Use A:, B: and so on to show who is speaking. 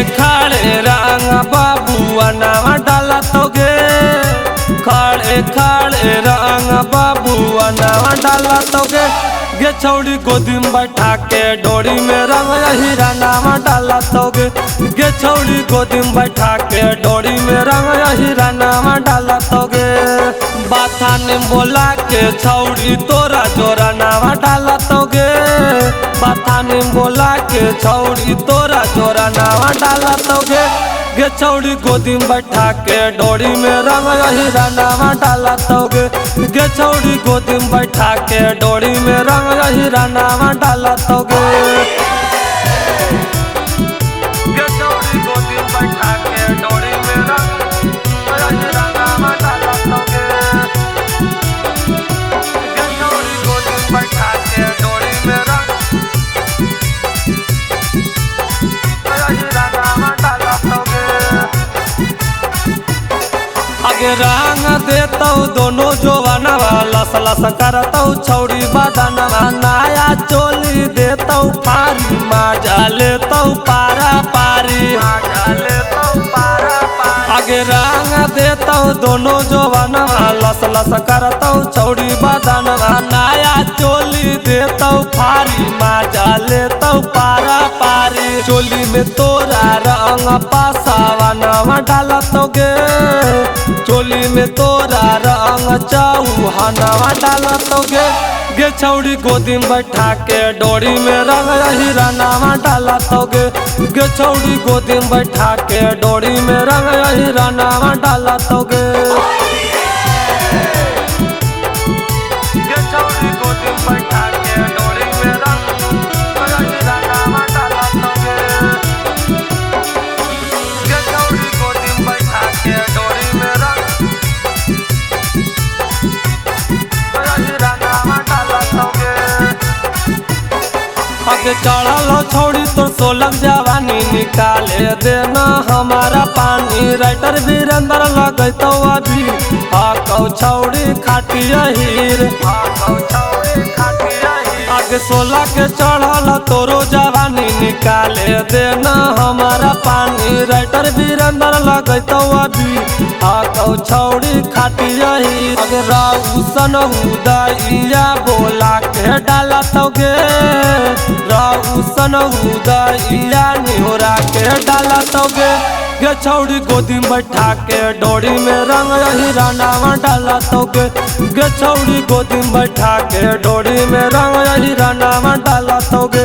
A: खड़े रंग बाबुआ नावा डाला तोगे, खड़े खड़े रंग बाबुआ नावा डाला तोगे। गे छौड़ी गोदी में बैठा के डोरी में रंग हीरा नावा डाला तोगे। गे छौड़ी गोदी में बैठा के डोरी में रंग हीरा नावा डाला तोगे। बाथा ने बोला के छौड़ी तोरा जोरा नावा डाला तोगे। बाथा ने बोला के छौड़ी तोरा जोरा नावा डाला तोगे। गे छौड़ी गोदी में बैठा के डोरी में रंग हीरा नावा डाला तोगे। गे छौड़ी गोदी में बैठा के डोरी में रंग हीरा नावा डाला तोगे। गे छौड़ी गोदी में बैठा के डोरी में रंग हीरा नावा डाला तोगे। गे छौड़ी गोदी में बैठा के डोरी में रंग हीरा नावा डाला तोगे। आगे रंग देतौ दोनों जोवनवा लस लस करतौ छौड़ी बदनवा। नया चोली देतौ फारी मजा लेतौ पारा पारी। आगे रंग देतौ दोनों जोवनवा लस लस करतौ छौड़ी बदनवा। नया चोली देतौ फारी मजा लेतौ पारा पारी। चोली में तोरा रंग पासावा नवा डालतोगे। चोली में तोरा रंग चौहानवा डाला तोगे। गे छौड़ी गोदी में बैठा के डोरी में रंग हीरा नावा डाला तोगे। गे छौड़ी गोदी में बैठा के डोरी में रंग हीरा नावा डाला तोगे। गे छौड़ी गोदी में बैठा के डोरी में रंग हीरा नावा डाला तोगे। गे छौड़ी गोदी में बैठा के डोरी में रंग आगे चढ़ल छौड़ी तो सोलम जवानी निकाले देना हमारा पानी। राइटर वीरेंद्र लगैतौ अभी हाकौ छौड़ी खाटिया हीर। आगे 16 के चढ़ल तोरो जवानी निकाले देना हमारा पानी। राइटर वीरेंद्र लगैतौ अभी हाकौ छौड़ी खाटिया हीर। आगे राउसन उदइया बोला के डाला तोगे। राउसन उदइया निहोरा के डाला तोगे। गे छौड़ी गोदी में बैठा के डोरी में रंग हीरा नावा डाला तोगे। गे छौड़ी गोदी में बैठा के डोरी में रंग हीरा नावा डाला तोगे।